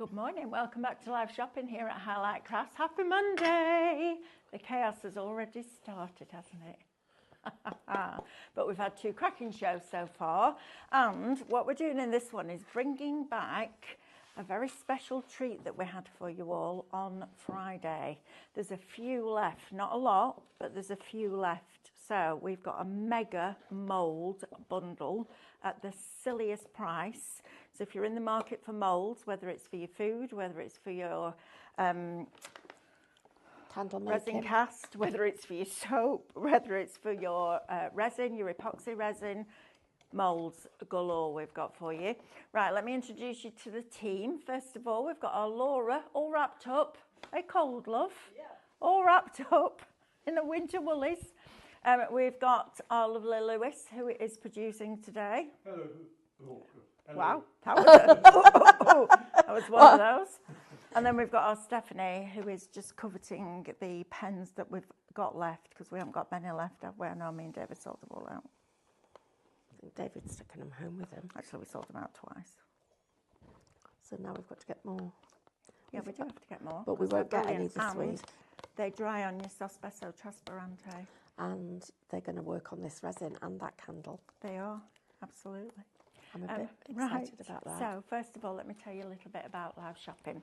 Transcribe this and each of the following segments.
Good morning, welcome back to live shopping here at Highlight Crafts. Happy Monday! The chaos has already started, hasn't it? But we've had two cracking shows so far, and what we're doing in this one is bringing back a very special treat that we had for you all on Friday. There's a few left, not a lot, but there's a few left. So we've got a mega mould bundle at the silliest price. So if you're in the market for moulds, whether it's for your food, whether it's for your candle resin cast, whether it's for your soap, whether it's for your resin, your epoxy resin, moulds galore we've got for you. Right, let me introduce you to the team. First of all, we've got our Laura all wrapped up. Hey, cold, love. Yeah. All wrapped up in the winter woolies. We've got our lovely Lewis, who is producing today. Hello. Oh, hello. Wow, that was, that was one of those. And then we've got our Stephanie, who is just coveting the pens that we've got left, because we haven't got many left, have we? I know me and David sold them all out. I think David's taken them home with him. Actually, we sold them out twice. So now we've got to get more. Yeah, we do have to get more. But we won't get any this week. They dry on your Sospeso Trasparente. And they're going to work on this resin and that candle. They are, absolutely. I'm a bit excited about that. So first of all, let me tell you a little bit about live shopping.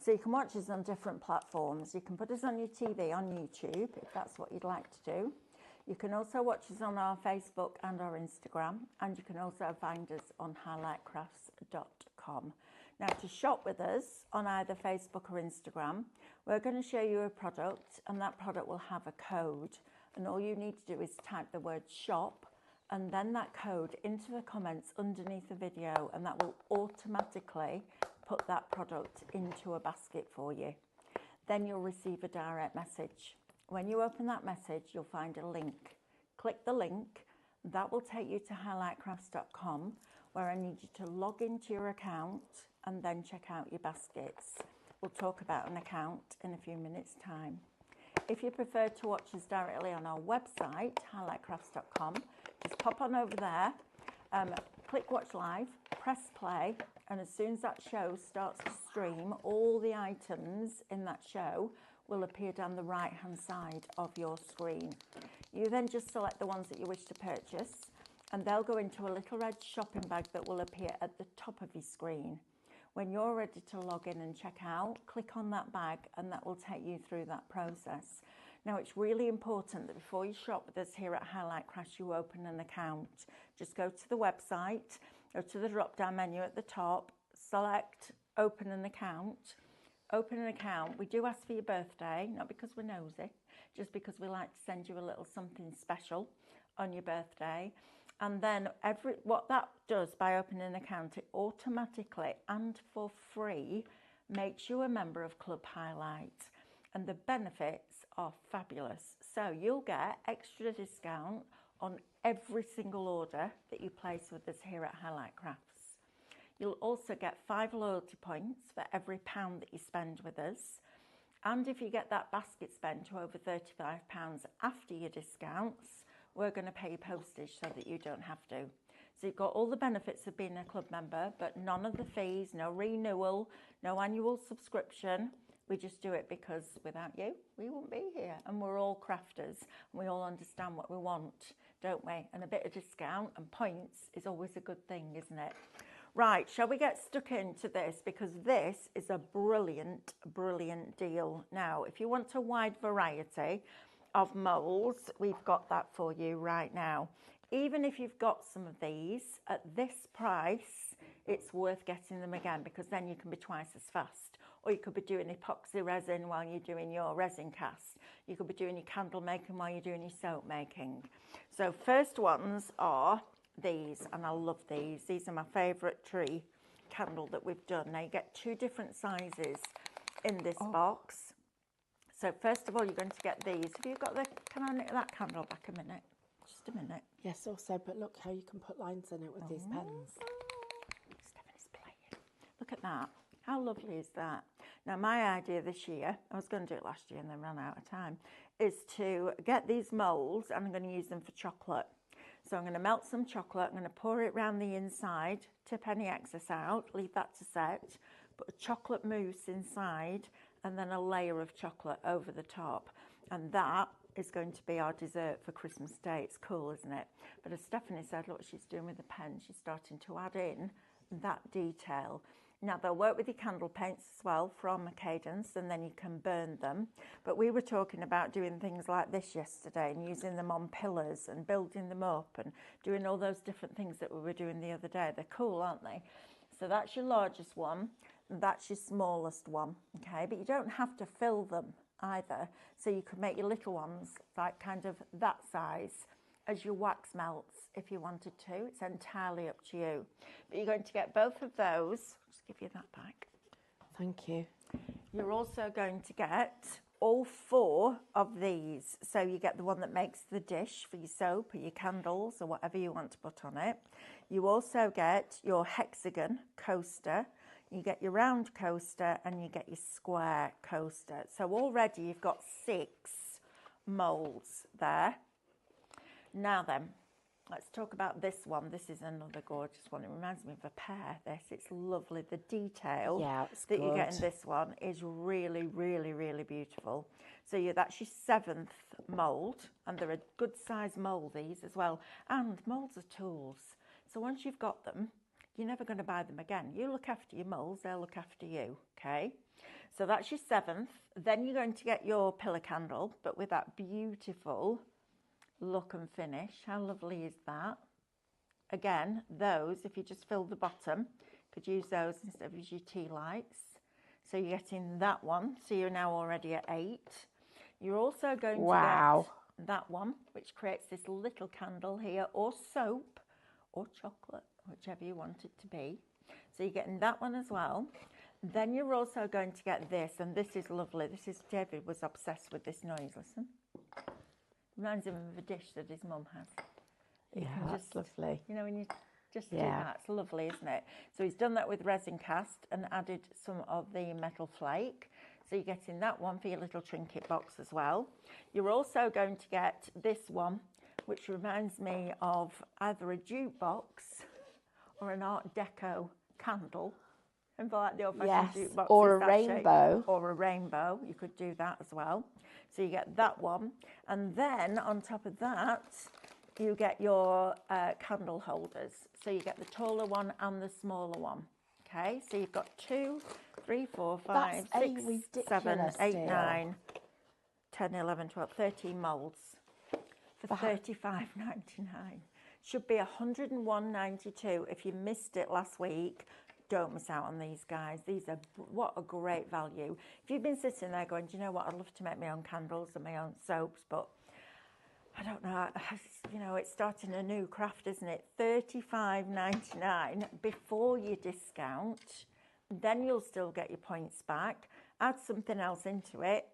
So you can watch us on different platforms. You can put us on your TV on YouTube, if that's what you'd like to do. You can also watch us on our Facebook and our Instagram, and you can also find us on highlightcrafts.com. Now, to shop with us on either Facebook or Instagram, we're going to show you a product, and that product will have a code. And all you need to do is type the word shop and then that code into the comments underneath the video, and that will automatically put that product into a basket for you. Then you'll receive a direct message. When you open that message, you'll find a link. Click the link. That will take you to highlightcrafts.com, where I need you to log into your account and then check out your baskets. We'll talk about an account in a few minutes' time. If you prefer to watch us directly on our website, highlightcrafts.com, just pop on over there, click watch live, press play, and as soon as that show starts to stream, all the items in that show will appear down the right hand side of your screen. You then just select the ones that you wish to purchase, and they'll go into a little red shopping bag that will appear at the top of your screen. When you're ready to log in and check out, click on that bag and that will take you through that process. Now, it's really important that before you shop with us here at Highlight Crafts, you open an account. Just go to the website, go to the drop-down menu at the top, select Open an Account. Open an account. We do ask for your birthday, not because we're nosy, just because we like to send you a little something special on your birthday. And then what that does by opening an account, it automatically and for free makes you a member of Club Highlight. And the benefits are fabulous. So you'll get extra discount on every single order that you place with us here at Highlight Crafts. You'll also get 5 loyalty points for every £1 that you spend with us. And if you get that basket spend to over £35 after your discounts, we're going to pay you postage so that you don't have to. So you've got all the benefits of being a club member, but none of the fees, no renewal, no annual subscription. We just do it because without you, we wouldn't be here. And we're all crafters, and we all understand what we want, don't we? And a bit of discount and points is always a good thing, isn't it? Right, shall we get stuck into this? Because this is a brilliant, brilliant deal. Now, if you want a wide variety of moulds, we've got that for you right now. Even if you've got some of these at this price, it's worth getting them again, because then you can be twice as fast. Or you could be doing epoxy resin while you're doing your resin cast. You could be doing your candle making while you're doing your soap making. So first ones are these, and I love these. These are my favourite tree candle that we've done. Now you get 2 different sizes in this box. So first of all, you're going to get these. Have you got the, can I knit that candle back a minute? Just a minute. Yes, also, but look how you can put lines in it with these pens. Stephanie's playing. Look at that. How lovely is that? Now, my idea this year, I was going to do it last year and then ran out of time, is to get these moulds, and I'm going to use them for chocolate. So I'm going to melt some chocolate, I'm going to pour it around the inside, tip any excess out, leave that to set, put a chocolate mousse inside, and then a layer of chocolate over the top. And that is going to be our dessert for Christmas Day. It's cool, isn't it? But as Stephanie said, look what she's doing with the pen. She's starting to add in that detail. Now, they'll work with your candle paints as well from Cadence, and then you can burn them. But we were talking about doing things like this yesterday and using them on pillars and building them up and doing all those different things that we were doing the other day. They're cool, aren't they? So that's your largest one, and that's your smallest one, okay? But you don't have to fill them either. So you could make your little ones like kind of that size as your wax melts if you wanted to. It's entirely up to you. But you're going to get both of those. I'll just give you that back. Thank you. You're also going to get all 4 of these. So you get the one that makes the dish for your soap or your candles or whatever you want to put on it. You also get your hexagon coaster. You get your round coaster and you get your square coaster. So already you've got 6 moulds there. Now then, let's talk about this one. This is another gorgeous one. It reminds me of a pear, this. It's lovely. The detail that you get in this one is really, really, really beautiful. So that's your 7th mould, and they're a good size mould, these as well. And moulds are tools. So once you've got them, you're never going to buy them again. You look after your moulds, they'll look after you, okay? So that's your 7th. Then you're going to get your pillar candle, but with that beautiful look and finish. How lovely is that? Again, those, if you just fill the bottom, could use those instead of your tea lights. So you're getting that one. So you're now already at 8. You're also going to get that one, which creates this little candle here, or soap, or chocolate, whichever you want it to be. So you're getting that one as well. Then you're also going to get this, and this is lovely. This is, David was obsessed with this noise, listen. Reminds him of a dish that his mum has. Yeah, that's lovely. You know, when you just do that, it's lovely, isn't it? So he's done that with Resin Cast and added some of the metal flake. So you're getting that one for your little trinket box as well. You're also going to get this one, which reminds me of either a jukebox or an Art Deco candle. And for like the old-fashioned jukebox, or a rainbow. Shape. Or a rainbow, you could do that as well. So you get that one. And then on top of that, you get your candle holders. So you get the taller one and the smaller one. Okay, so you've got 2, 3, 4, 5, 6, 7, 8, 9, 10, 11, 12, 13 moulds for $35.99. Should be $101.92. If you missed it last week, don't miss out on these guys. These are, what a great value. If you've been sitting there going, do you know what, I'd love to make my own candles and my own soaps, but I don't know, you know, it's starting a new craft, isn't it? $35.99 before your discount. Then you'll still get your points back. Add something else into it.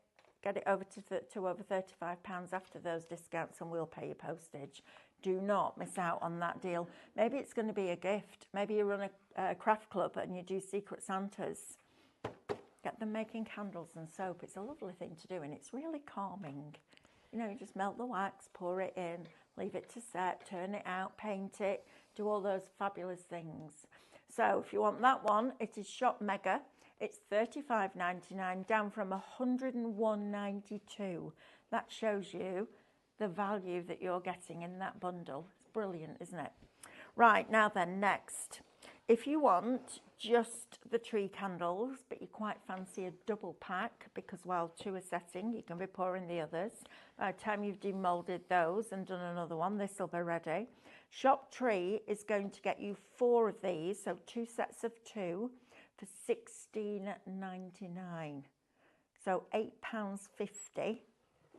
Get it over to over £35 after those discounts, and we'll pay your postage. Do not miss out on that deal. Maybe it's going to be a gift. Maybe you run a craft club and you do Secret Santas. Get them making candles and soap. It's a lovely thing to do, and it's really calming. You know, you just melt the wax, pour it in, leave it to set, turn it out, paint it, do all those fabulous things. So if you want that one, it is Shop Mega. It's $35.99, down from $101.92. That shows you the value that you're getting in that bundle. It's brilliant, isn't it? Right, now then, next. If you want just the tree candles, but you quite fancy a double pack, because while 2 are setting, you can be pouring the others. By the time you've demolded those and done another one, this will be ready. Shop Tree is going to get you 4 of these, so 2 sets of 2 for $16.99. So £8.50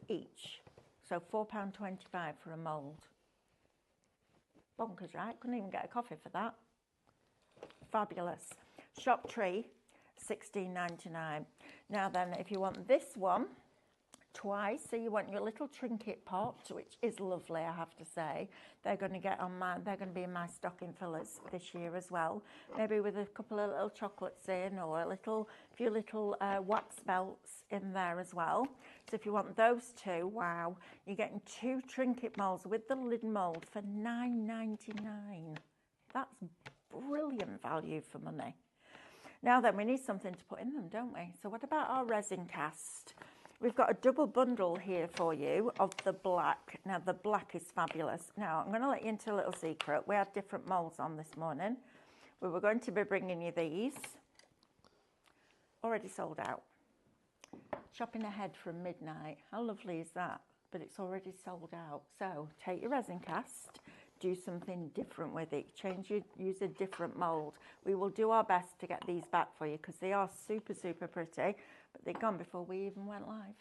each. So £4.25 for a mould. Bonkers, right? Couldn't even get a coffee for that. Fabulous. Shop Tree, $16.99. Now then, if you want this one twice, so you want your little trinket pot, which is lovely, I have to say. They're going to get on they're going to be in my stocking fillers this year as well. Maybe with a couple of little chocolates in, or a few little wax melts in there as well. So if you want those 2, wow, you're getting 2 trinket moulds with the lid mould for $9.99. That's brilliant value for money. Now then, we need something to put in them, don't we? So what about our resin cast? We've got a double bundle here for you of the black. Now, the black is fabulous. Now, I'm going to let you into a little secret. We had different moulds on this morning. We were going to be bringing you these. Already sold out. Shopping ahead from midnight. How lovely is that? But it's already sold out. So take your resin cast, do something different with it. Use a different mould. We will do our best to get these back for you because they are super, super pretty, but they're gone before we even went live.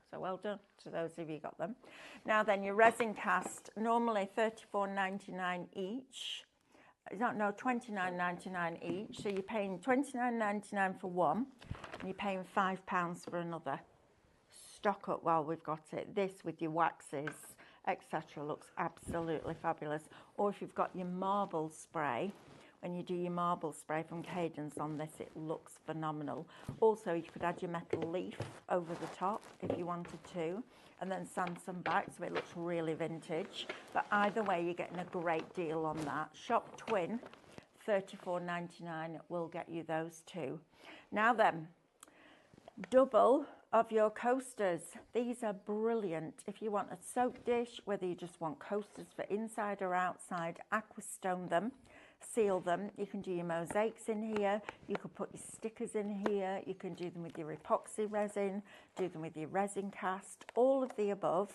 So well done to those of you who got them. Now then, your resin cast, normally $34.99 each. No, $29.99 each. So you're paying $29.99 for one, and you're paying £5 for another. Stock up while we've got it. This with your waxes, etc. looks absolutely fabulous. Or if you've got your marble spray, when you do your marble spray from Cadence on this, it looks phenomenal. Also, you could add your metal leaf over the top if you wanted to, and then sand some back so it looks really vintage. But either way, you're getting a great deal on that. Shop Twin, $34.99 will get you those two. Now then, double of your coasters. These are brilliant. If you want a soap dish, whether you just want coasters for inside or outside, aquastone them, seal them. You can do your mosaics in here. You could put your stickers in here. You can do them with your epoxy resin, do them with your resin cast, all of the above.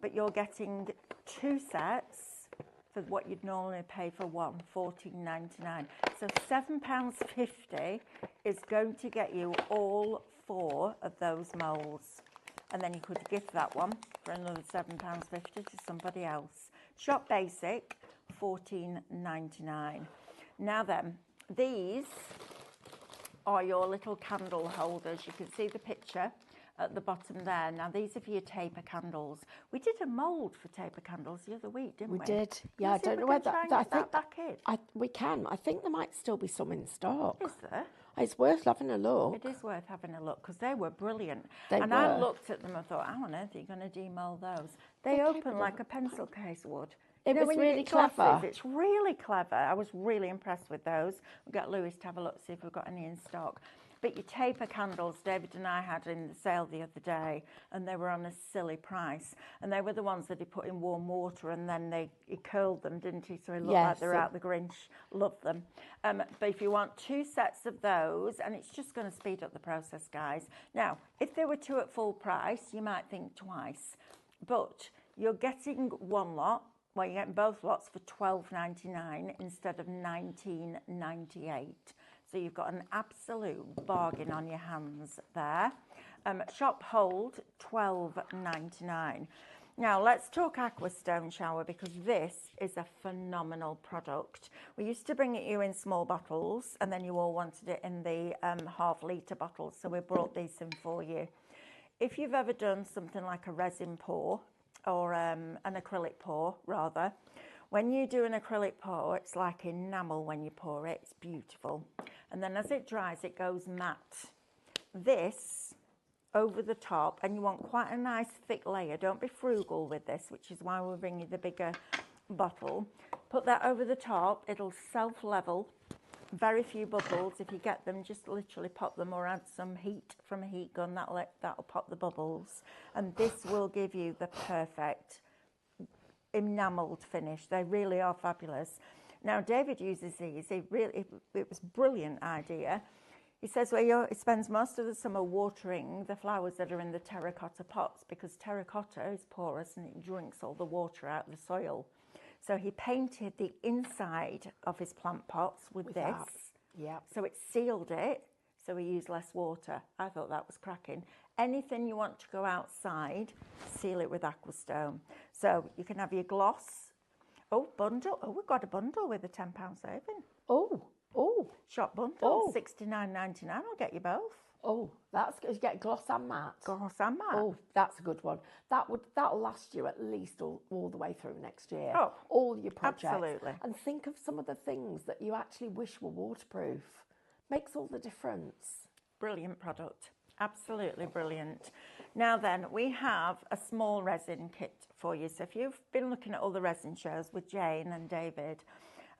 But you're getting two sets for what you'd normally pay for one, $14.99. So £7.50 is going to get you all 4 of those moulds, and then you could gift that one for another £7.50 to somebody else. Shop Basic, $14.99. Now then, these are your little candle holders. You can see the picture at the bottom there. Now, these are for your taper candles. We did a mould for taper candles the other week, didn't we? We did. Yeah, I don't know whether I think back in. we can. I think there might still be some in stock. Is there? It's worth having a look. It is worth having a look because they were brilliant. They and were. I looked at them and thought, how on earth are you going to demold those? They open like a pencil case would. It was when you really get glasses, clever. It's really clever. I was really impressed with those. We'll get Lewis to have a look, see if we've got any in stock. But your taper candles, David and I had in the sale the other day, and they were on a silly price. And they were the ones that he put in warm water, and then he curled them, didn't he? So he looked like they were out the Grinch. Loved them. But if you want 2 sets of those, and it's just going to speed up the process, guys. Now, if there were 2 at full price, you might think twice. But you're getting one lot. Well, you're getting both lots for $12.99 instead of $19.98. So you've got an absolute bargain on your hands there. Shop Hold, $12.99. Now, let's talk Aquastone, shall we? Because this is a phenomenal product. We used to bring it you in small bottles, and then you all wanted it in the half-litre bottles, so we brought these in for you. If you've ever done something like a resin pour, or an acrylic pour, rather, when you do an acrylic pour, it's like enamel when you pour it. It's beautiful. And then as it dries, it goes matte. This over the top, and you want quite a nice thick layer. Don't be frugal with this, which is why we're bringing the bigger bottle. Put that over the top. It'll self-level. Very few bubbles. If you get them, just literally pop them or add some heat from a heat gun. That'll pop the bubbles. And this will give you the perfect enamelled finish. They really are fabulous. Now, David uses these. It was a brilliant idea. He says, well, he spends most of the summer watering the flowers that are in the terracotta pots because terracotta is porous and it drinks all the water out of the soil. So he painted the inside of his plant pots with this. Yeah. So it sealed it, so he used less water. I thought that was cracking. Anything you want to go outside, seal it with Aquastone. So you can have your gloss. Oh, bundle. Oh, we've got a bundle with a £10 saving. Oh. Shop bundle, Oh. $69.99. I'll get you both. Oh, that's good. You get gloss and matte. Gloss and matte. Oh, that's a good one. That'll last you at least all the way through next year. Oh, all your projects. absolutely. And think of some of the things that you actually wish were waterproof. Makes all the difference. Brilliant product. Absolutely brilliant. Now then, we have a small resin kit for you. So if you've been looking at all the resin shows with Jane and David,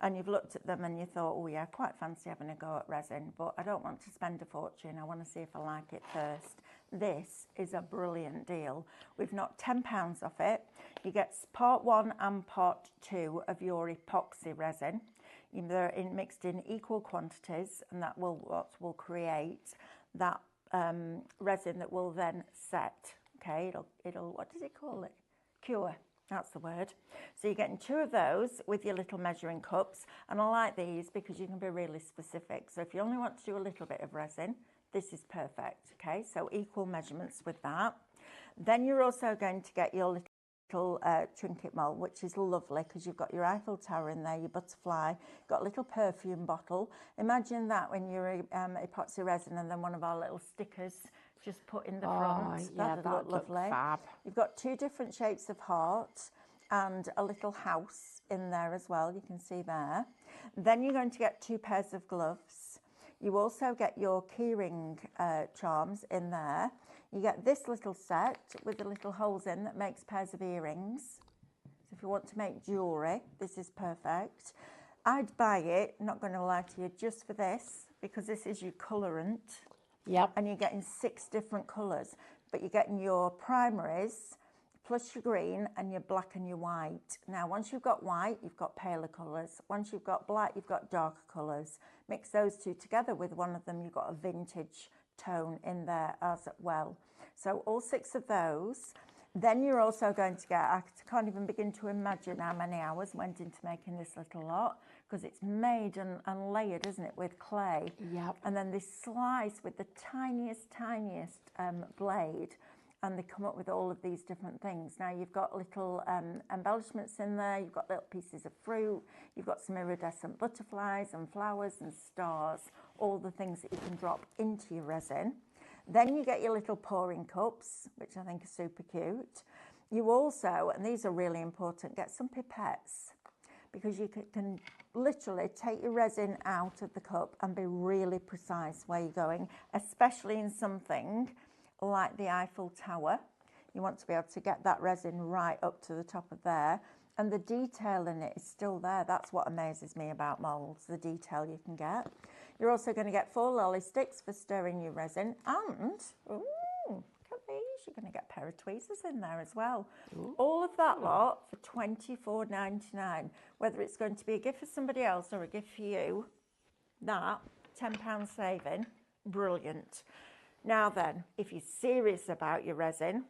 and you've looked at them and you thought, oh yeah, I quite fancy having a go at resin, but I don't want to spend a fortune. I want to see if I like it first. This is a brilliant deal. We've knocked £10 off it. You get part 1 and part 2 of your epoxy resin. They're mixed in equal quantities, and that will create that resin that will then set. Okay, it'll what does it call it? Cure. That's the word. So you're getting 2 of those with your little measuring cups, and I like these because you can be really specific. So if you only want to do a little bit of resin, this is perfect. Okay, so equal measurements with that. Then you're also going to get your little trinket mold, which is lovely because you've got your Eiffel Tower in there, your butterfly, got a little perfume bottle. Imagine that when you're epoxy resin, and then one of our little stickers just put in the front. Yeah, That'd that look lovely. fab. You've got 2 different shapes of heart and a little house in there as well, you can see there. Then you're going to get 2 pairs of gloves. You also get your keyring charms in there. You get this little set with the little holes in that makes pairs of earrings. So if you want to make jewellery, this is perfect. I'd buy it, not going to lie to you, just for this, because this is your colorant. Yep. And you're getting 6 different colours, but you're getting your primaries plus your green and your black and your white. Now, once you've got white, you've got paler colours. Once you've got black, you've got darker colours. Mix those 2 together with one of them, you've got a vintage tone in there as well. So all 6 of those. Then you're also going to get, I can't even begin to imagine how many hours went into making this little lot, because it's made and layered, isn't it, with clay. Yep. And then this slice with the tiniest blade, and they come up with all of these different things. Now you've got little embellishments in there, you've got little pieces of fruit, you've got some iridescent butterflies and flowers and stars, all the things that you can drop into your resin. Then you get your little pouring cups, which I think are super cute. You also, and these are really important, get some pipettes, because you can literally take your resin out of the cup and be really precise where you're going, especially in something like the Eiffel Tower. You want to be able to get that resin right up to the top of there, and the detail in it is still there. That's what amazes me about moulds, the detail you can get. You're also going to get 4 lolly sticks for stirring your resin, and ooh, look at these, you're going to get a pair of tweezers in there as well. Ooh. All of that lot for $24.99. Whether it's going to be a gift for somebody else or a gift for you, that £10 saving, brilliant. Now then, if you're serious about your resin,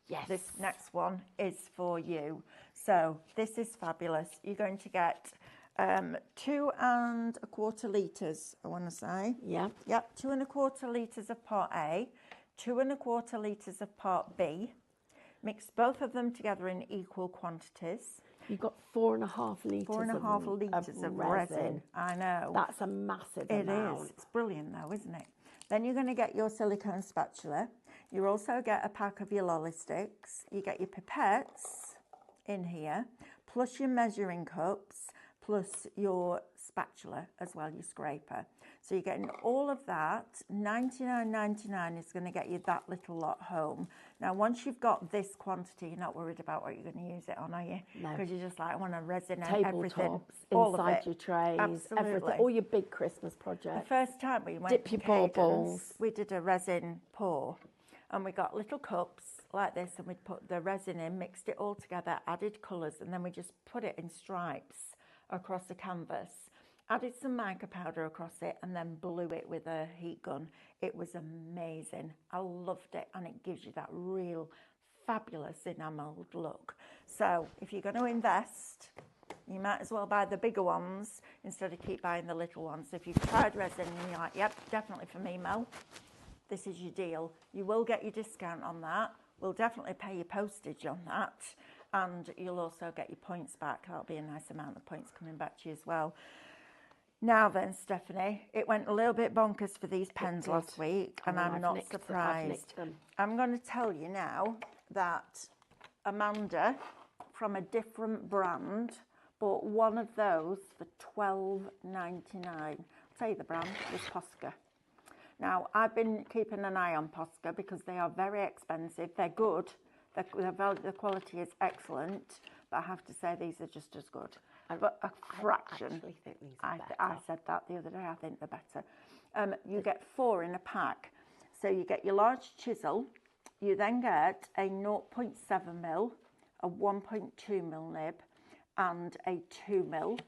yes, this next one is for you. So this is fabulous. You're going to get 2 1/4 litres, I want to say. Yep. Yep, 2 1/4 litres of part A, 2 1/4 litres of part B. Mix both of them together in equal quantities. You've got 4.5 litres 4.5 litres of resin. I know. That's a massive amount. It is. It's brilliant though, isn't it? Then you're going to get your silicone spatula. You also get a pack of your lolly sticks. You get your pipettes in here, plus your measuring cups, plus your spatula as well, your scraper. So you're getting all of that. $99.99 is going to get you that little lot home. Now, once you've got this quantity, you're not worried about what you're going to use it on, are you? No. Because you're just like, I want to resin everything. Tabletops, all of inside it. your trays, Absolutely. everything, all your big Christmas The projects. first time we went Dip to your Cadence, baubles. we did a resin pour, and we got little cups like this, and we'd put the resin in, mixed it all together, added colours, and then we just put it in stripes across the canvas, added some mica powder across it, and then blew it with a heat gun. It was amazing. I loved it, and it gives you that real fabulous enamelled look. So if you're going to invest, you might as well buy the bigger ones instead of keep buying the little ones. If you've tried resin and you're like, yep, definitely for me, Mel, this is your deal. You will get your discount on that. We'll definitely pay your postage on that. And you'll also get your points back. That'll be a nice amount of points coming back to you as well. Now then, Stephanie, it went a little bit bonkers for these pens last week, and I'm not surprised. I'm going to tell you now that Amanda, from a different brand, bought one of those for $12.99. I'll tell you the brand was Posca. Now, I've been keeping an eye on Posca because they are very expensive. They're good. The quality is excellent, but I have to say these are just as good. But a fraction. I actually think these are better. I said that the other day. I think they're better. You get 4 in a pack. So you get your large chisel. You then get a 0.7mm, a 1.2mm nib, and a 2mm.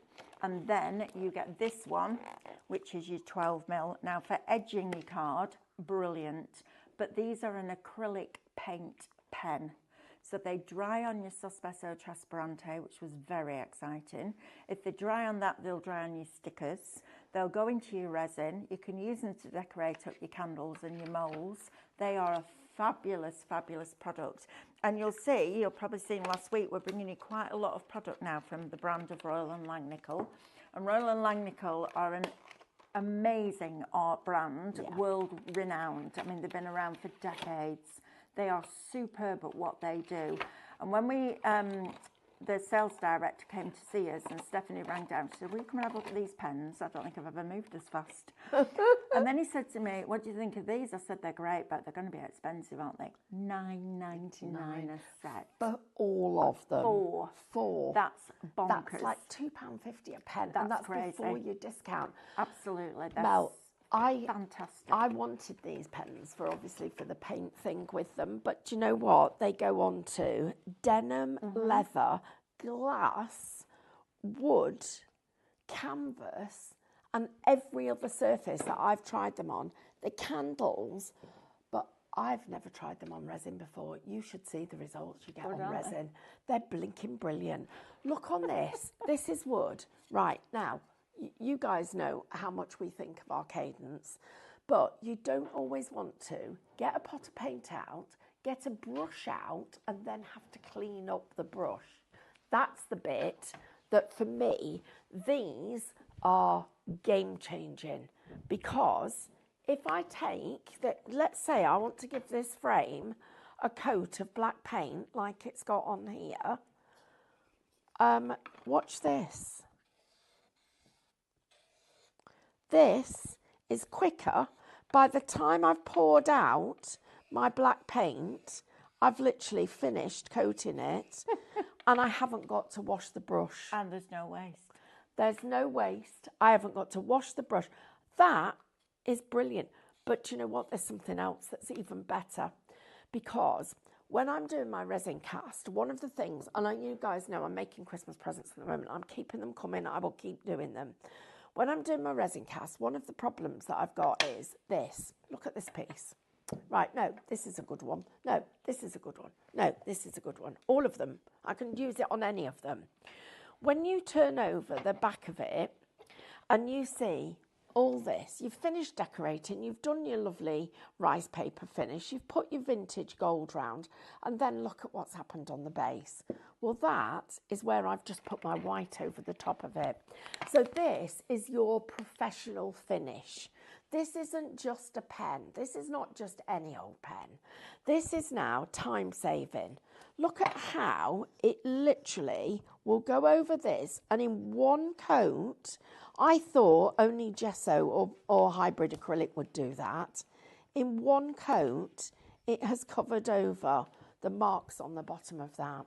And then you get this one, which is your 12mm. Now for edging your card, brilliant. But these are an acrylic paint pen. So they dry on your Sospeso Trasparente, which was very exciting. If they dry on that, they'll dry on your stickers. They'll go into your resin. You can use them to decorate up your candles and your moulds. They are a fabulous, fabulous product. And you'll see, you'll probably seen last week, we're bringing you quite a lot of product now from the brand of Royal and Langnickel. And Royal and Langnickel are an amazing art brand, world renowned. I mean, they've been around for decades. They are superb at what they do. And when we, the sales director came to see us and Stephanie rang down, she said, will you come and have a look at these pens? I don't think I've ever moved as fast. And then he said to me, what do you think of these? I said, they're great, but they're going to be expensive, aren't they? $9.99 a set. For all of them. 4. That's bonkers. That's like £2.50 a pen. That's and that's crazy. before your discount. Absolutely. That's Mel, fantastic. I wanted these pens for the paint thing with them, but do you know what? They go on to denim, leather, glass, wood, canvas, and every other surface that I've tried them on. The candles, but I've never tried them on resin before. You should see the results you get on resin. They're blinking brilliant. Look on this. This is wood. Right, now, you guys know how much we think of our cadence, but you don't always want to get a pot of paint out, get a brush out, and then have to clean up the brush. That's the bit that, for me, these are game-changing, because if I take that, let's say I want to give this frame a coat of black paint like it's got on here. Watch this. This is quicker. By the time I've poured out my black paint, I've literally finished coating it and I haven't got to wash the brush. And there's no waste. There's no waste. I haven't got to wash the brush. That is brilliant. But you know what? There's something else that's even better, because when I'm doing my resin cast, one of the things, and you guys know I'm making Christmas presents at the moment. I'm keeping them coming. I will keep doing them. When I'm doing my resin cast, one of the problems that I've got is this. Look at this piece. Right, no, this is a good one. No, this is a good one. No, this is a good one. All of them. I can use it on any of them. When you turn over the back of it and you see all this, you've finished decorating, you've done your lovely rice paper finish, you've put your vintage gold round, and then look at what's happened on the base. Well, that is where I've just put my white over the top of it. So this is your professional finish. This isn't just a pen. This is not just any old pen. This is now time saving. Look at how it literally will go over this, and in one coat, I thought only gesso or hybrid acrylic would do that. In one coat, it has covered over the marks on the bottom of that.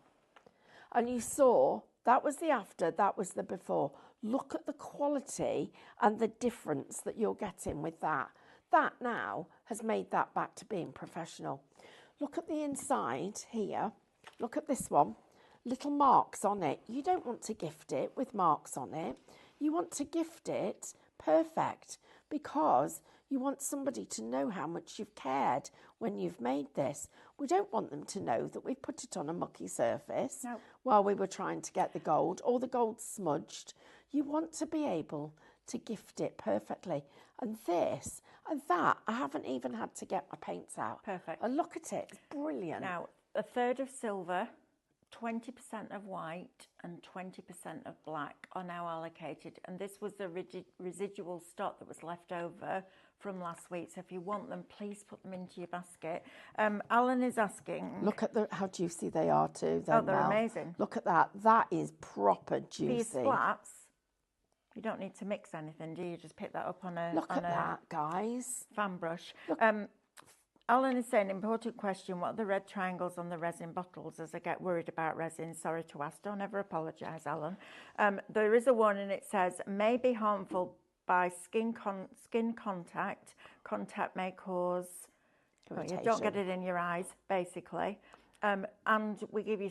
And you saw, that was the after, that was the before. Look at the quality and the difference that you're getting with that. That now has made that back to being professional. Look at the inside here. Look at this one. Little marks on it. You don't want to gift it with marks on it. You want to gift it perfect, because you want somebody to know how much you've cared when you've made this. We don't want them to know that we've put it on a mucky surface while we were trying to get the gold, or the gold smudged. You want to be able to gift it perfectly. And this and that, I haven't even had to get my paints out. Perfect. And look at it, it's brilliant. Now, a third of silver, 20% of white and 20% of black are now allocated, and this was the residual stock that was left over from last week. So if you want them, please put them into your basket. Alan is asking, look at the how juicy they are too. Oh, they're amazing. Look at that. That is proper juicy. These splats, you don't need to mix anything, do you? Just pick that up on a look at that, guys. fan brush. Alan is saying, important question, what are the red triangles on the resin bottles as I get worried about resin? Sorry to ask, don't ever apologise, Alan. There is a warning, it says, may be harmful by skin contact. Contact may cause, you don't get it in your eyes, basically. And we give you,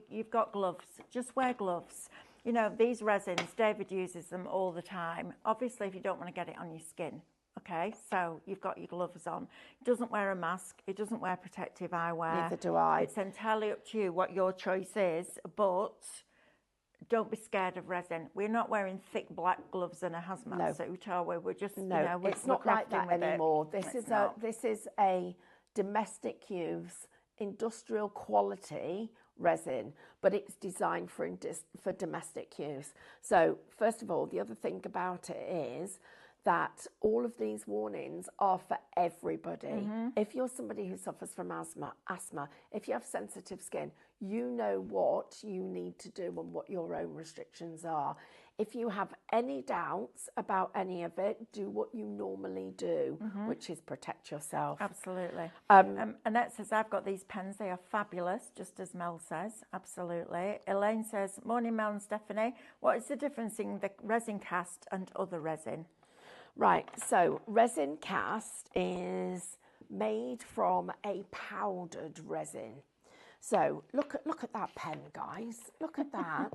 you've got gloves, just wear gloves. You know, these resins, David uses them all the time. Obviously, if you don't want to get it on your skin, okay, so you've got your gloves on. He doesn't wear a mask. He doesn't wear protective eyewear. Neither do I. It's entirely up to you what your choice is, but don't be scared of resin. We're not wearing thick black gloves and a hazmat suit, are we? We're just, it's not like that anymore. This is a domestic use, industrial quality resin, but it's designed for domestic use. So first of all, the other thing about it is that all of these warnings are for everybody. If you're somebody who suffers from asthma, if you have sensitive skin, you know what you need to do and what your own restrictions are. If you have any doubts about any of it, do what you normally do, which is protect yourself. Absolutely. Annette says, I've got these pens. They are fabulous, just as Mel says. Absolutely. Elaine says, morning, Mel and Stephanie. What is the difference in the Resin Cast and other resin? Right, so Resin Cast is made from a powdered resin. So look at that pen, guys. Look at that.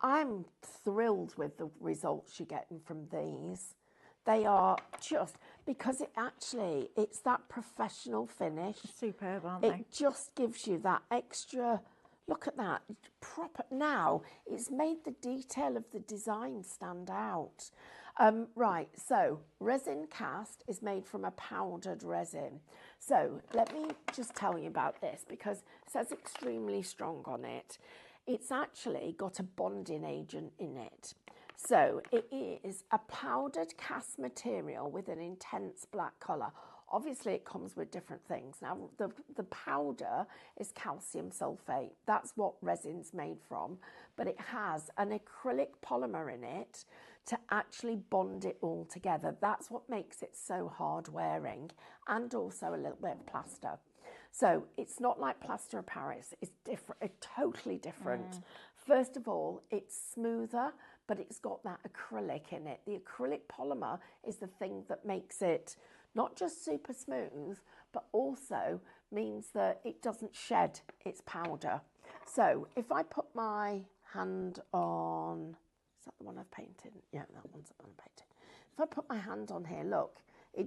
I'm thrilled with the results you're getting from these. They are just, because it's that professional finish. Superb, aren't they? It just gives you that extra, look at that, proper. Now, it's made the detail of the design stand out. Right, so Resin Cast is made from a powdered resin. So let me just tell you about this because it says extremely strong on it. It's actually got a bonding agent in it. So it is a powdered cast material with an intense black colour. Obviously, it comes with different things. Now, the powder is calcium sulfate. That's what resin's made from. But it has an acrylic polymer in it to actually bond it all together. That's what makes it so hard wearing, and also a little bit of plaster. So it's not like plaster of Paris. It's different, totally different. First of all, it's smoother, but it's got that acrylic in it. The acrylic polymer is the thing that makes it not just super smooth, but also means that it doesn't shed its powder. So if I put my hand on, is that the one I've painted? Yeah, that one's the one I painted. If I put my hand on here, look, you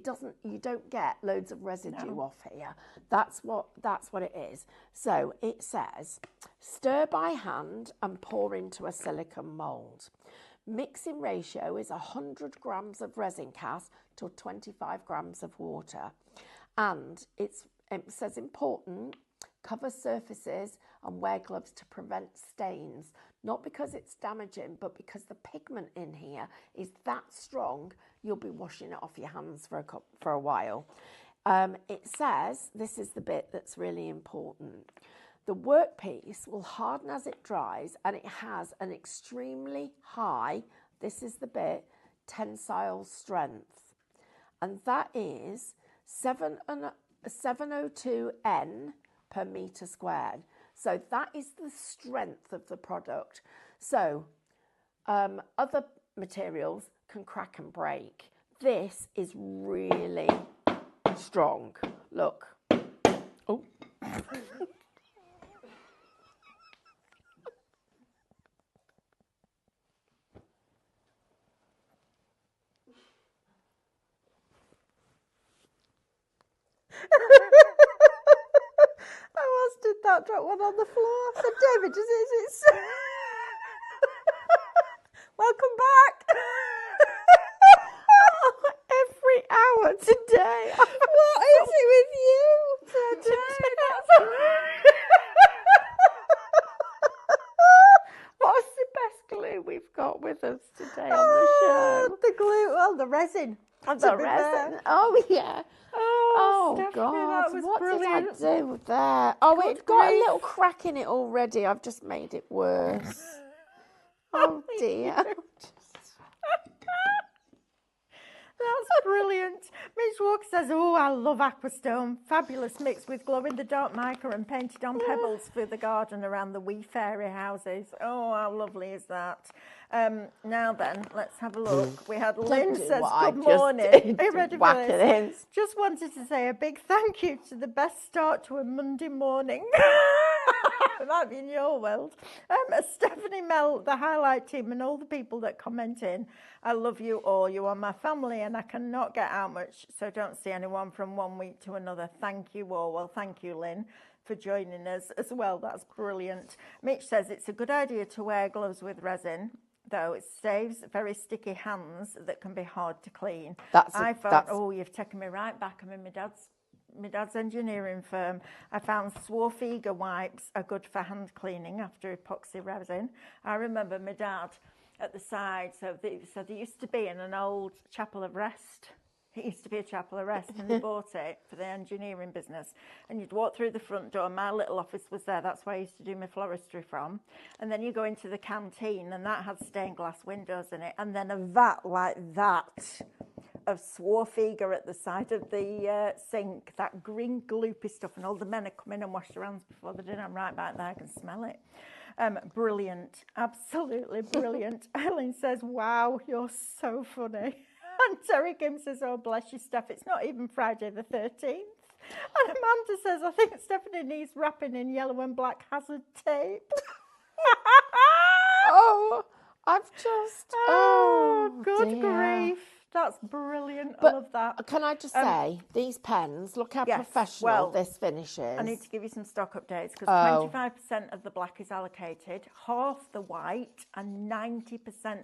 don't get loads of residue off here. That's what it is. So it says, stir by hand and pour into a silicone mould. Mixing ratio is 100 grams of resin cast to 25 grams of water. And it says important, cover surfaces and wear gloves to prevent stains. Not because it's damaging, but because the pigment in here is that strong, you'll be washing it off your hands for a while. It says, this is the bit that's really important, the workpiece will harden as it dries and it has an extremely high, this is the bit, tensile strength. And that is 702 N per metre squared. So that is the strength of the product. So other materials can crack and break. This is really strong. Look. Oh. I almost did that, drop one on the floor. I said, David, is it? Welcome back. Every hour today. What is it with you today? What's the best glue we've got with us today on the show? The glue, well, the resin. The resin. Oh, yeah. Oh, Stephanie, God. that was What brilliant. did I do there? Oh, Good it's got a grief. little crack in it already. I've just made it worse. Oh, dear. That's brilliant. Mitch Walker says, oh, I love Aquastone. Fabulous mix with glow-in-the-dark mica and painted on pebbles for the garden around the wee fairy houses. Oh, how lovely is that? Now then, let's have a look. We had Lynn says, good morning. Are you ready for this? Just wanted to say a big thank you to the best start to a Monday morning. It might be in your world. Stephanie, Mel, the highlight team, and all the people that comment in. I love you all. You are my family, and I cannot get out much, so don't see anyone from one week to another. Thank you all. Well, thank you, Lynn, for joining us as well. That's brilliant. Mitch says it's a good idea to wear gloves with resin, though it saves very sticky hands that can be hard to clean. Oh, you've taken me right back. I'm in my dad's engineering firm. I found Swarfiga wipes are good for hand cleaning after epoxy resin. I remember my dad at the side, so there used to be in an old chapel of rest. It used to be a chapel of rest, and they bought it for the engineering business. And you'd walk through the front door. My little office was there. That's where I used to do my floristry from. And then you go into the canteen, and that had stained glass windows in it. And then a vat like that of Swarfiga at the side of the sink, that green gloopy stuff, and all the men had come in and washed their hands before the dinner. I'm right back there, I can smell it. Brilliant, absolutely brilliant. Helen says, wow, you're so funny. And Terry Kim says, oh, bless you, Steph, it's not even Friday the 13th. And Amanda says, I think Stephanie needs wrapping in yellow and black hazard tape. Oh, I've just... good dear. Grief. That's brilliant. But I love that. Can I just say, these pens, look how professional this finishes. I need to give you some stock updates because 25% of the black is allocated, half the white, and 90%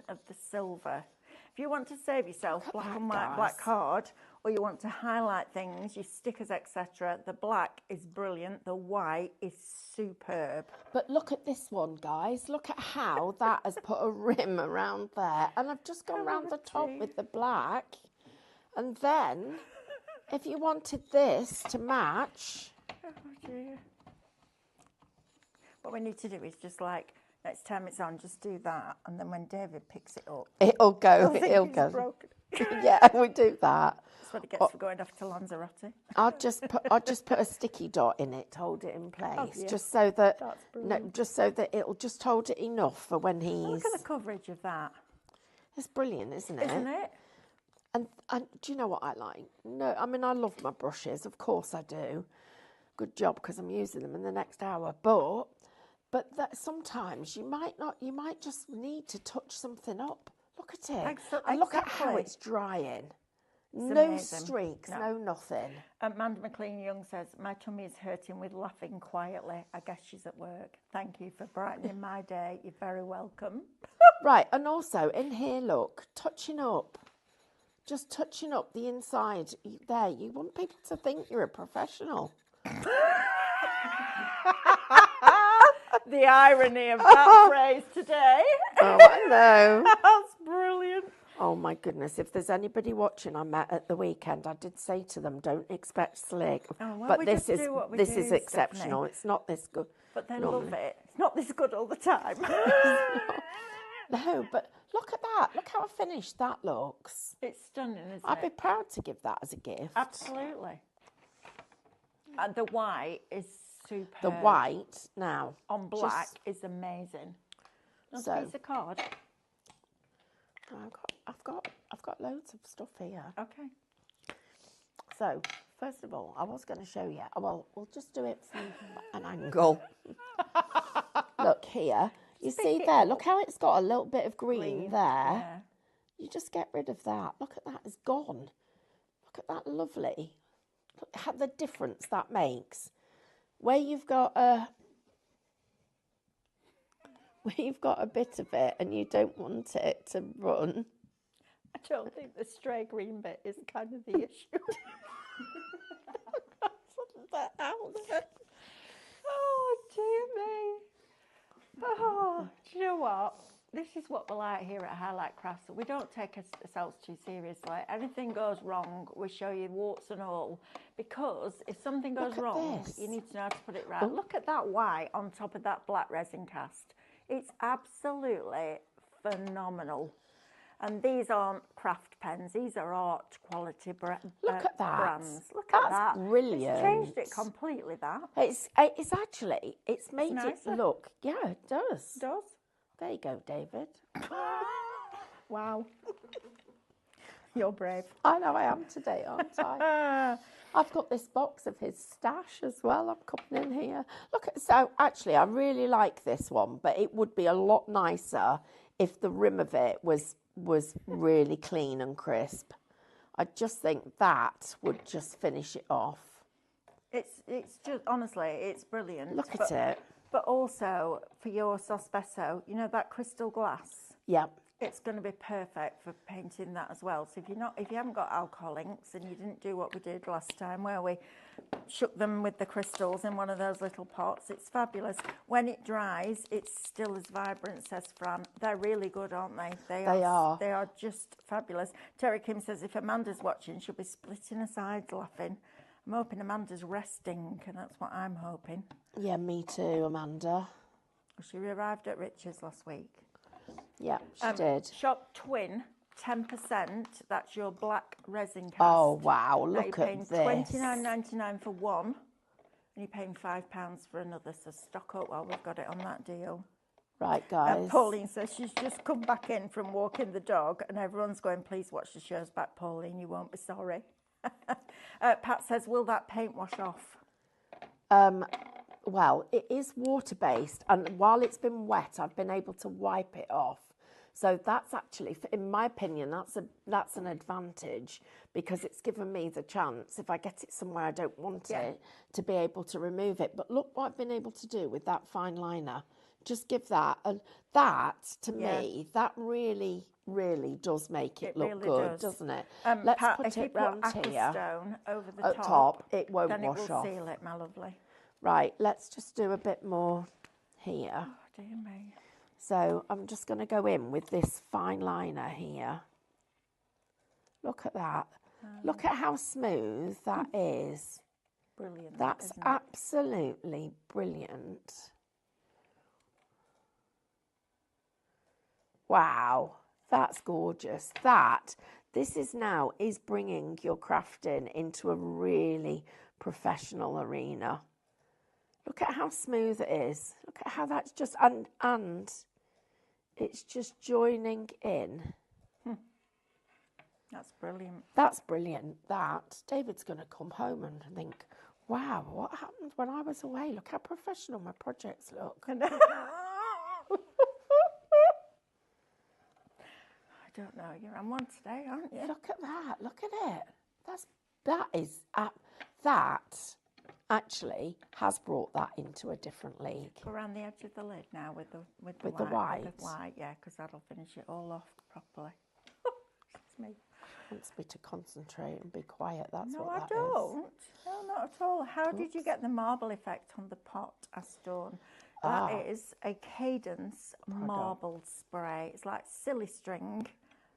of the silver. If you want to save yourself black and white black card, or you want to highlight things, your stickers, etc., the black is brilliant. The white is superb. But look at this one, guys. Look at how that has put a rim around there. And I've just gone round the top with the black. And then, if you wanted this to match... Oh, dear. What we need to do is just like... Next time it's on, just do that, and then when David picks it up, it'll go. It'll go. Yeah, we do that. That's what it gets for going off to Lanzarote. I'll just put a sticky dot in it to hold it in place, just so that it'll just hold it enough for when he's. Look at the coverage of that. It's brilliant, isn't it? Isn't it? And do you know what I like? No, I mean I love my brushes, of course I do. Good job because I'm using them in the next hour, But that sometimes you might just need to touch something up. Look at it. And look at how it's drying. No amazing. Streaks, no nothing. Amanda McLean-Young says, my tummy is hurting with laughing quietly. I guess she's at work. Thank you for brightening my day. You're very welcome. Right, and also in here, look, touching up. Just touching up the inside there. You want people to think you're a professional. The irony of that phrase today. Oh, I know. That's brilliant. Oh, my goodness. If there's anybody watching I met at the weekend, I did say to them, don't expect slick. But this is exceptional. Stephanie. It's not this good. But they love it. It's not this good all the time. No, but look at that. Look how finished that looks. It's stunning, isn't it? I'd be proud to give that as a gift. Absolutely. And the white is superb. The white now on black is amazing. Another piece of card. I've got loads of stuff here. Okay. So first of all, I was going to show you. Well, we'll just do it from an angle. Look here. You see there? Look how it's got a little bit of green there. Yeah. You just get rid of that. Look at that. It's gone. Look at that. Lovely. Look at the difference that makes. Where you've got a bit of it and you don't want it to run. I don't think the stray green bit is kind of the issue. That out there. Oh, dear me. Oh, do you know what? This is what we like here at Highlight Crafts. We don't take ourselves too seriously. Anything goes wrong, we show you warts and all. Because if something goes wrong, you need to know how to put it right. Oh. Look at that white on top of that black resin cast. It's absolutely phenomenal. And these aren't craft pens, these are art quality Look at that. brands. Look at that. That's brilliant. It's changed it completely, that. It's actually, it's made it look, yeah, it does. It does. There you go, David. Wow. You're brave. I know I am today, aren't I? I've got this box of his stash as well. I'm coming in here. Look at, so actually I really like this one, but it would be a lot nicer if the rim of it was really clean and crisp. I just think that would just finish it off. It's just, honestly, it's brilliant. Look at it. But also for your sospeso, you know that crystal glass? Yeah. It's going to be perfect for painting that as well. So if you haven't got alcohol inks and you didn't do what we did last time where we shook them with the crystals in one of those little pots, it's fabulous. When it dries, it's still as vibrant, says Fran. They're really good, aren't they? They are. They are just fabulous. Terry Kim says if Amanda's watching, she'll be splitting her sides laughing. I'm hoping Amanda's resting, and that's what I'm hoping. Yeah, me too, Amanda. She arrived at Richard's last week. Yeah, she did. Shop Twin, 10%. That's your black resin cast. Oh, wow, look at this. You're paying $29.99 for one, and you're paying £5 for another. So stock up while we've got it on that deal. Right, guys. Pauline says she's just come back in from walking the dog, and everyone's going, please watch the shows back, Pauline. You won't be sorry. Pat says, will that paint wash off? Well, it is water-based, and while it's been wet, I've been able to wipe it off. So that's actually, in my opinion, that's an advantage, because it's given me the chance, if I get it somewhere I don't want it, to be able to remove it. But look what I've been able to do with that fine liner. Just give that, and that, to me, that really, really does make it look really good, doesn't it? Let's Pat, put it round here. Stone over the At top, it won't then wash it will off. seal it, my lovely. Right, let's just do a bit more here. Oh, dear me. So I'm just going to go in with this fine liner here. Look at that. Look at how smooth that is. Brilliant. That's absolutely brilliant. Wow, that's gorgeous. This is bringing your crafting into a really professional arena. Look at how smooth it is. Look at how that's just, and it's just joining in. That's brilliant. That's brilliant, that. David's going to come home and think, wow, what happened when I was away? Look how professional my projects look. I don't know, you're on one today, aren't you? Look at that, look at it. That actually has brought that into a different league. Go around the edge of the lid now with the white. With the white, yeah, because that'll finish it all off properly. It's me. Wants me to concentrate and be quiet. That's no, what that I don't. No, not at all. How did you get the marble effect on the pot, Astorn? That is a Cadence marble spray. It's like silly string,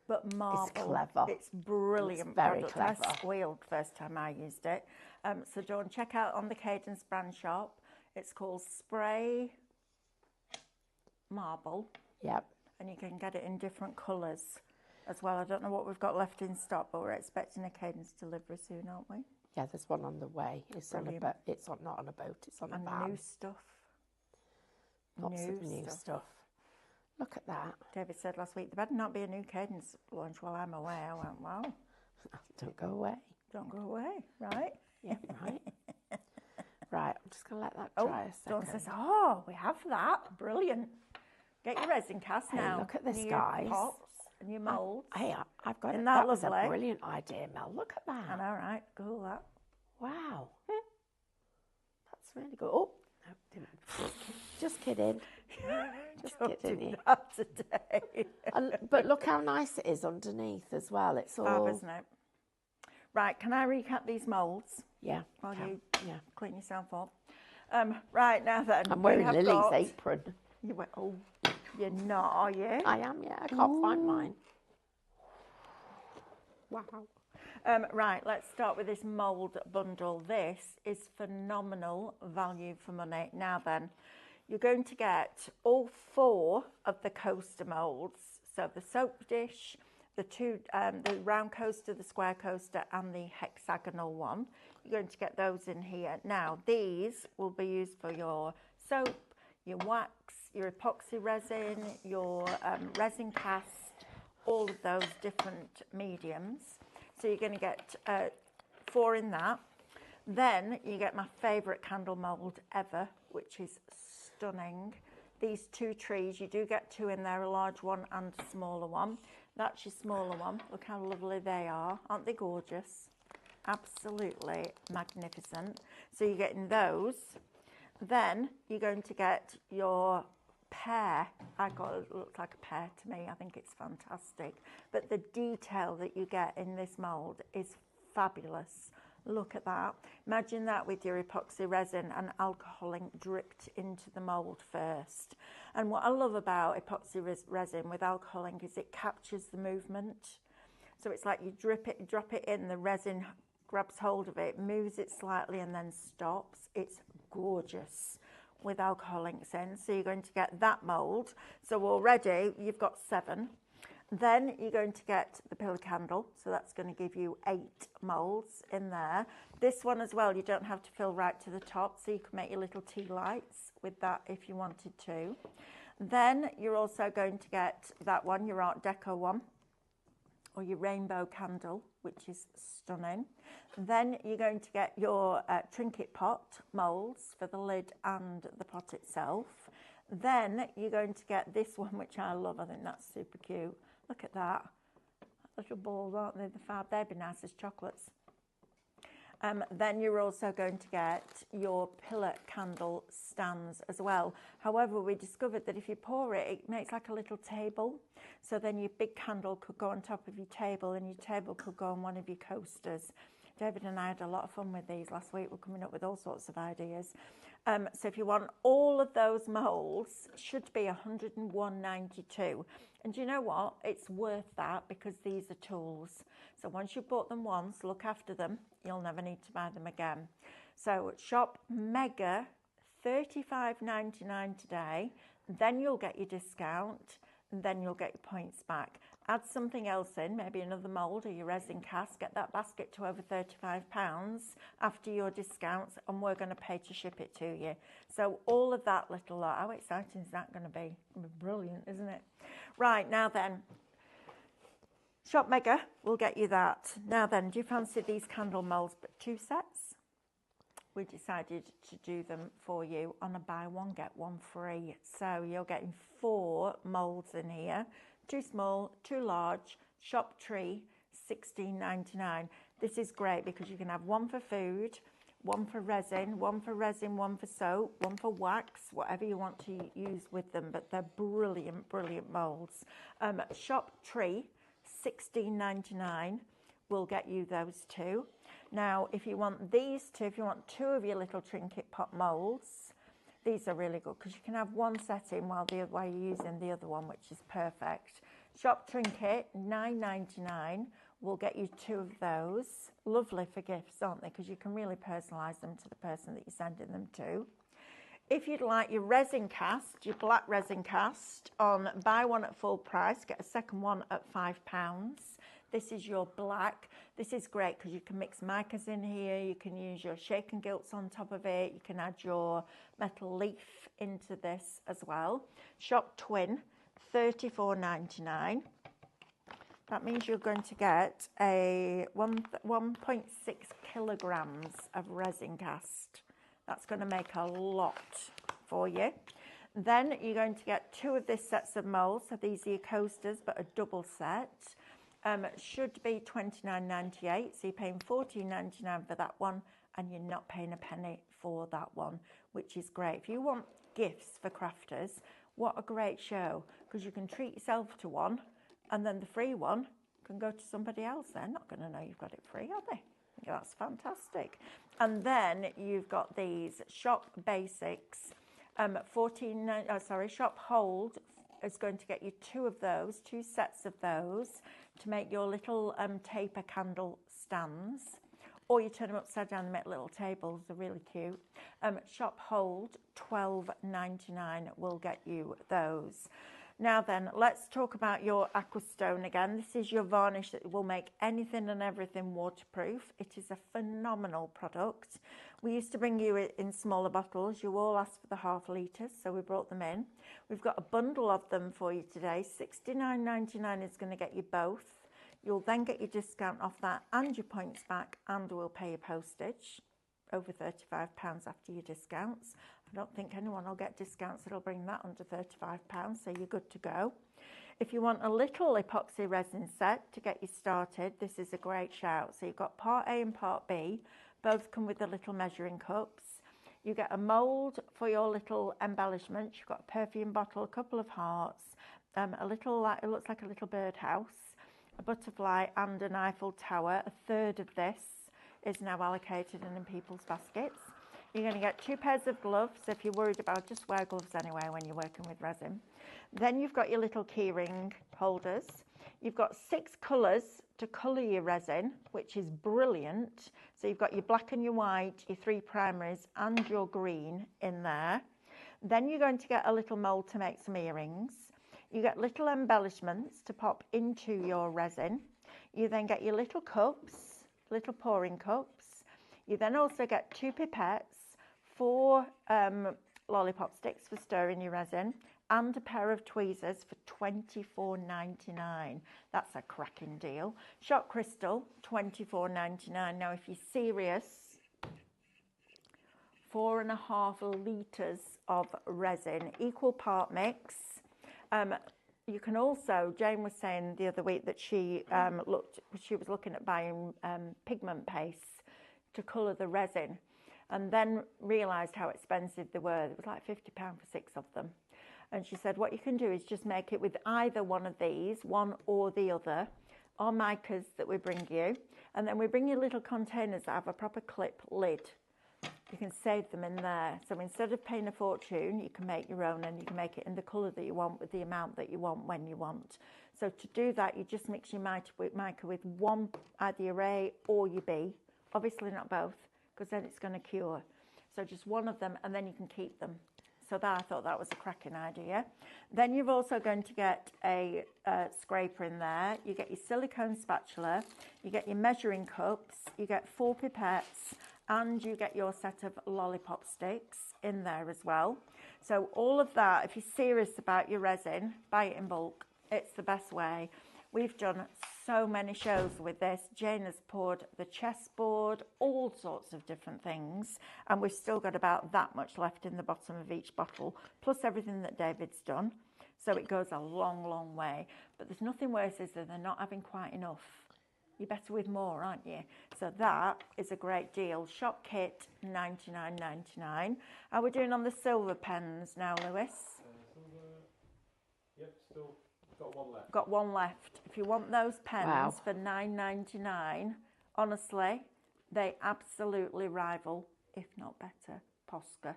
but marble. It's clever. It's brilliant. It's very product. clever. I squealed first time I used it. So Dawn, check out on the Cadence brand shop. It's called Spray Marble. Yep. And you can get it in different colours as well. I don't know what we've got left in stock, but we're expecting a Cadence delivery soon, aren't we? Yeah, there's one on the way. It's on a boat. It's not on a boat. It's on a van. New stuff. Lots of new stuff. Look at that. David said last week, there better not be a new Cadence launch while I'm away. I went, wow. Don't go away. Don't go away, right? Yeah, right. Right, I'm just going to let that dry a second. Dawn says, oh, we have that. Brilliant. Get your resin cast now. Look at this, and guys. Your pots and your moulds. I've got Isn't it. that was a lovely? brilliant idea, Mel. Look at that. I know, right? Cool, that. Wow. That's really good. Oh, no, didn't. Just kidding. Just kidding. Do that today. But look how nice it is underneath as well. It's all... Fab, isn't it? Right, can I recap these moulds? Yeah. While you clean yourself up. Right, now then. I'm wearing Lily's apron. You went, oh, you're not, are you? I am, yeah. I can't find mine. Wow. Right, let's start with this mould bundle. This is phenomenal value for money. Now then, you're going to get all 4 of the coaster moulds. So the soap dish, the round coaster, the square coaster, and the hexagonal one. You're going to get those in here. Now, these will be used for your soap, your wax, your epoxy resin, your resin cast, all of those different mediums. So you're going to get 4 in that. Then you get my favourite candle mould ever, which is stunning. These 2 trees, you do get 2 in there, a large one and a smaller one. That's your smaller one. Look how lovely they are. Aren't they gorgeous? Absolutely magnificent. So you're getting those. Then you're going to get your pear. It looks like a pear to me. I think it's fantastic. But the detail that you get in this mould is fabulous. Look at that. Imagine that with your epoxy resin and alcohol ink dripped into the mould first. And what I love about epoxy resin with alcohol ink is it captures the movement. So it's like you drop it in, the resin grabs hold of it, moves it slightly and then stops. It's gorgeous with alcohol inks in. So you're going to get that mould. So already you've got 7. Then you're going to get the pillar candle, so that's going to give you 8 moulds in there. This one as well, you don't have to fill right to the top, so you can make your little tea lights with that if you wanted to. Then you're also going to get that one, your Art Deco one, or your rainbow candle, which is stunning. Then you're going to get your trinket pot moulds for the lid and the pot itself. Then you're going to get this one, which I love. I think that's super cute. Look at that. Little balls, aren't they? They'd be nice as chocolates. Then you're also going to get your pillar candle stands as well. However, we discovered that if you pour it, it makes like a little table. So then your big candle could go on top of your table and your table could go on one of your coasters. David and I had a lot of fun with these last week. We're coming up with all sorts of ideas. So if you want all of those moulds, should be $101.92. And do you know what? It's worth that because these are tools. So once you've bought them once, look after them. You'll never need to buy them again. So shop Mega, $35.99 today. Then you'll get your discount. And then you'll get your points back. Add something else in, maybe another mould or your resin cast. Get that basket to over £35 after your discounts, and we're going to pay to ship it to you. So all of that little lot, how exciting is that going to be? It'll be brilliant, isn't it? Right, now then, Shop Mega will get you that. Now then, do you fancy these candle moulds, but 2 sets? We decided to do them for you on a buy one, get one free. So you're getting 4 moulds in here. 2 small, 2 large, shop tree, $16.99. This is great because you can have one for food, one for resin, one for soap, one for wax, whatever you want to use with them, but they're brilliant, brilliant moulds. Shop tree, $16.99 will get you those 2. Now, if you want these 2, if you want 2 of your little trinket pot moulds, these are really good because you can have one set in while you're using the other one, which is perfect. Shop Trinket, $9.99 will get you 2 of those. Lovely for gifts, aren't they? Because you can really personalise them to the person that you're sending them to. If you'd like your resin cast, your black resin cast, on buy one at full price, get a second one at £5. This is your black. This is great because you can mix micas in here. You can use your shaken gilts on top of it. You can add your metal leaf into this as well. Shop Twin, $34.99. That means you're going to get a 1.6 kilograms of resin cast. That's going to make a lot for you. Then you're going to get 2 of this sets of moulds. So these are your coasters, but a double set. Should be $29.98, so you're paying $14.99 for that one, and you're not paying a penny for that one, which is great. If you want gifts for crafters, what a great show, because you can treat yourself to one, and then the free one can go to somebody else. They're not going to know you've got it free, are they? That's fantastic. And then you've got these Shop Basics, Shop Hold is going to get you 2 of those, 2 sets of those, to make your little taper candle stands, or you turn them upside down and make little tables. They're really cute. Shop Hold, $12.99 will get you those. Now then, let's talk about your Aquastone again. This is your varnish that will make anything and everything waterproof. It is a phenomenal product. We used to bring you it in smaller bottles. You all asked for the ½ litre, so we brought them in. We've got a bundle of them for you today. $69.99 is going to get you both. You'll then get your discount off that and your points back, and we'll pay your postage. Over £35 after your discounts. I don't think anyone will get discounts that'll bring that under £35, so you're good to go. If you want a little epoxy resin set to get you started, this is a great shout. So you've got part A and part B, both come with the little measuring cups. You get a mould for your little embellishments. You've got a perfume bottle, a couple of hearts, a little, it looks like a little birdhouse, a butterfly and an Eiffel Tower. A third of this is now allocated and in people's baskets. You're going to get 2 pairs of gloves. If you're worried about, just wear gloves anyway when you're working with resin. Then you've got your little keyring holders. You've got 6 colours to colour your resin, which is brilliant. So you've got your black and your white, your 3 primaries and your green in there. Then you're going to get a little mould to make some earrings. You get little embellishments to pop into your resin. You then get your little cups, little pouring cups. You then also get 2 pipettes, 4 lollipop sticks for stirring your resin, and a pair of tweezers for $24.99. That's a cracking deal. Shot crystal, $24.99. Now, if you're serious, 4.5 litres of resin, equal part mix. You can also, Jane was saying the other week that she was looking at buying pigment paste to colour the resin, and then realised how expensive they were. It was like £50 for 6 of them. And she said what you can do is just make it with either one of these, one or the other, or micas that we bring you. And then we bring you little containers that have a proper clip lid. You can save them in there. So instead of paying a fortune, you can make your own, and you can make it in the colour that you want with the amount that you want when you want. So to do that, you just mix your mica with one, either your A or your B. Obviously not both, because then it's going to cure. So just one of them, and then you can keep them. So that, I thought that was a cracking idea. Then you're also going to get a scraper in there. You get your silicone spatula, you get your measuring cups, you get 4 pipettes, and you get your set of lollipop sticks in there as well. So all of that, if you're serious about your resin, buy it in bulk. It's the best way. We've done so many shows with this. Jane has poured the chessboard, all sorts of different things, and we've still got about that much left in the bottom of each bottle, plus everything that David's done. So it goes a long, long way. But there's nothing worse is that they're not having quite enough. You're better with more, aren't you? So that is a great deal. Shop kit, $99.99. How are we doing on the silver pens now, Lewis? Silver, yep, still got 1 left. Got 1 left. If you want those pens Wow. for $9.99, honestly, they absolutely rival, if not better, Posca.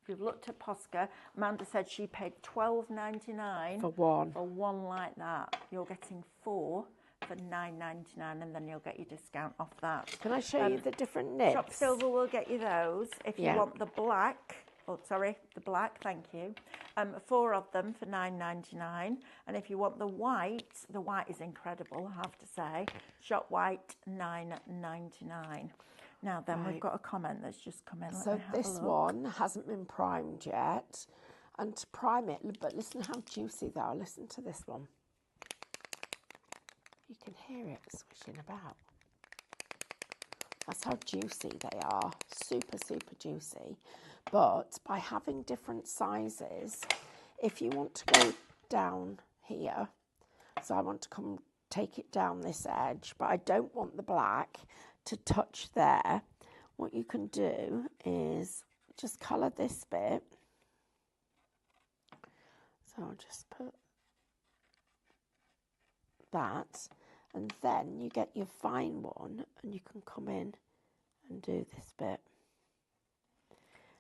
If you've looked at Posca, Amanda said she paid $12.99 For one. For one like that. You're getting 4 for $9.99, and then you'll get your discount off that. Can I show you the different nibs? Shop Silver will get you those. If you Yeah. want the black, the black, thank you. 4 of them for $9.99. And if you want the white is incredible, I have to say. Shop white, $9.99. Now then, we've got a comment that's just come in. Let So me have a this look. one hasn't been primed yet. And to prime it, but listen how juicy they are. Listen to this one. You can hear it swishing about. That's how juicy they are. Super, super juicy. But by having different sizes, if you want to go down here, so I want to come take it down this edge, but I don't want the black to touch there, what you can do is just colour this bit. So I'll just put that, and then you get your fine one, and you can come in and do this bit.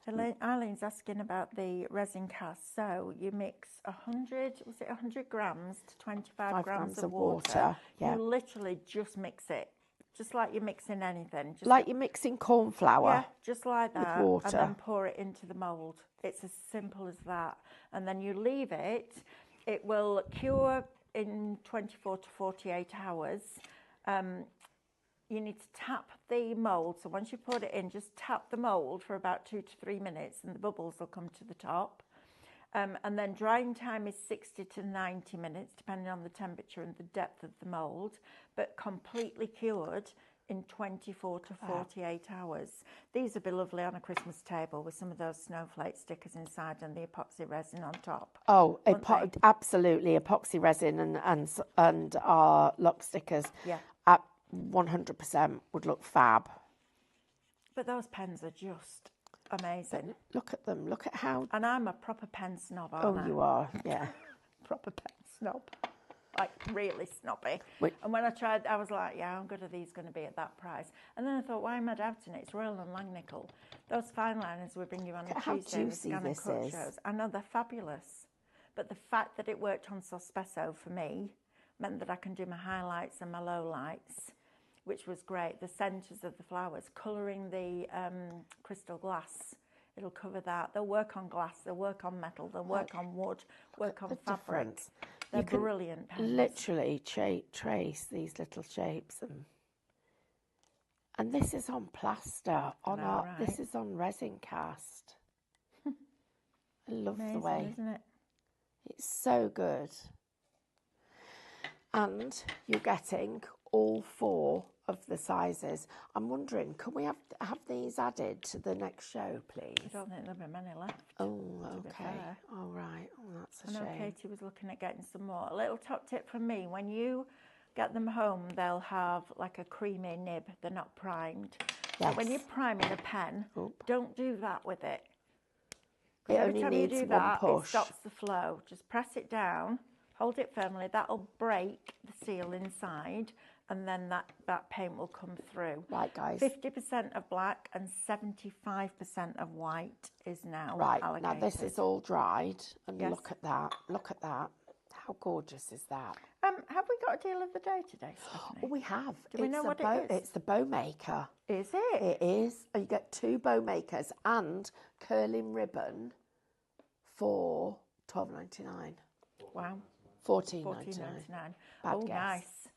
Eileen's asking about the resin cast. So you mix 100 grams to 25 5 grams of water. Yeah. You literally just mix it, just like you're mixing anything. Just Like you're mixing corn flour. Yeah, just like that. With water. And then pour it into the mould. It's as simple as that. And then you leave it it will cure in 24 to 48 hours. You need to tap the mould. So once you put it in, just tap the mould for about 2 to 3 minutes and the bubbles will come to the top. And then drying time is 60 to 90 minutes, depending on the temperature and the depth of the mould, but completely cured in 24 to 48 hours. These would be lovely on a Christmas table with some of those snowflake stickers inside and the epoxy resin on top. Oh, absolutely. Epoxy resin and our lock stickers. Yeah. At 100% would look fab. But those pens are just amazing. Look at them. Look at how... And I'm a proper pen snob, aren't I? Oh, you are, yeah. Proper pen snob. Like, really snobby. Wait. And when I tried, I was like, yeah, how good are these going to be at that price? And then I thought, why am I doubting it? It's Royal and Langnickel. Those fine liners we bring you on a Tuesday with Scan and Cut shows. I know they're fabulous. But the fact that it worked on Sospeso for me meant that I can do my highlights and my lowlights, which was great. The centres of the flowers, colouring the crystal glass. It'll cover that. They'll work on glass, they'll work on metal, they'll work on wood, work on fabric. They're brilliant pens. Literally trace these little shapes. And this is on plaster. This is on Resin Cast. I love Amazing, the way. Isn't it? It's so good. And you're getting all 4 of the sizes. I'm wondering, can we have these added to the next show, please? I don't think there'll be many left. Oh, okay. All right. Oh, that's a shame. I know Katie was looking at getting some more. A little top tip from me, when you get them home, they'll have like a creamy nib. They're not primed. Yes. But when you're priming a pen, don't do that with it. It Every only time needs you do one that, push. it stops the flow. Just press it down, hold it firmly. That'll break the seal inside, and then that paint will come through. Right, guys. 50% of black and 75% of white is now allocated. Now this is all dried, and Yes. look at that. Look at that. How gorgeous is that? Have we got a deal of the day today, Stephanie? Oh, we have. Do we know what it is? It's the bow maker. Is it? It is. You get 2 bow makers and curling ribbon for $12.99. Wow. $14.99. Oh, guess. nice.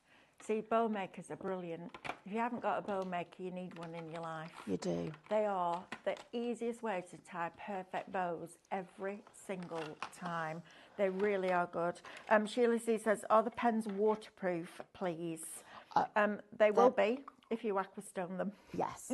See, bow makers are brilliant. If you haven't got a bow maker, you need one in your life. You do. They are the easiest way to tie perfect bows every single time. They really are good. Sheila C says, are the pens waterproof, please? They will be if you aquastone them. Yes.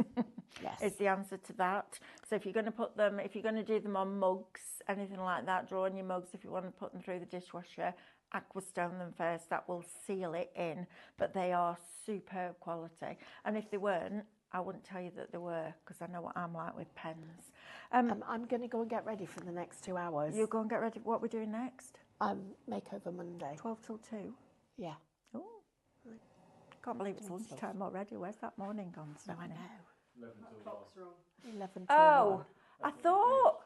Yes. Is the answer to that. So if you're going to put them, if you're going to do them on mugs, anything like that, draw on your mugs, if you want to put them through the dishwasher, aquastone them first. That will seal it in. But they are superb quality. And if they weren't, I wouldn't tell you that they were, because I know what I'm like with pens. I'm going to go and get ready for the next 2 hours. You go and get ready for what we're doing next? Makeover Monday. 12 till 2? Yeah. Oh, can't believe it's lunchtime already. Where's that morning gone, Stephanie? I know. 11 till 1. 11 till Oh, 1. I thought.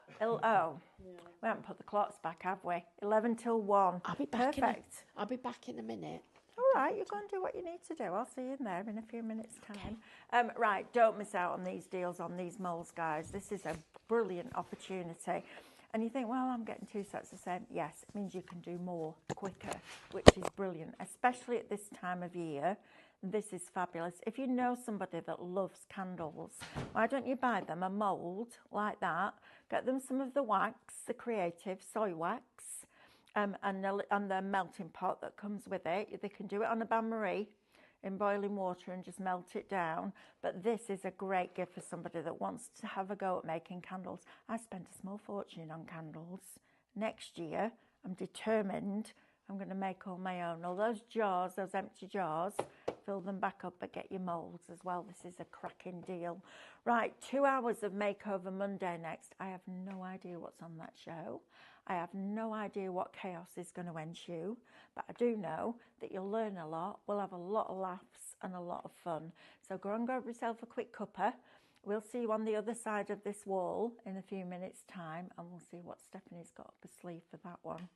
We haven't put the clocks back, have we? 11 till 1. I'll be back. Perfect. I'll be back in a minute. All right, you go and do what you need to do. I'll see you in there in a few minutes' time. Right, don't miss out on these deals on these moulds, guys. This is a brilliant opportunity. And you think, well, I'm getting 2 sets the same. Yes, it means you can do more quicker, which is brilliant, especially at this time of year. This is fabulous. If you know somebody that loves candles, why don't you buy them a mould like that? Get them some of the wax, the Creative soy wax, and the melting pot that comes with it. They can do it on a bain-marie in boiling water and just melt it down. But this is a great gift for somebody that wants to have a go at making candles. I spent a small fortune on candles. Next year, I'm determined I'm going to make all my own. All those jars, those empty jars, fill them back up, but get your moulds as well. This is a cracking deal. Right, 2 hours of Makeover Monday next. I have no idea what's on that show. I have no idea what chaos is going to ensue, but I do know that you'll learn a lot. We'll have a lot of laughs and a lot of fun. So go and grab yourself a quick cuppa. We'll see you on the other side of this wall in a few minutes' time, and we'll see what Stephanie's got up her sleeve for that one.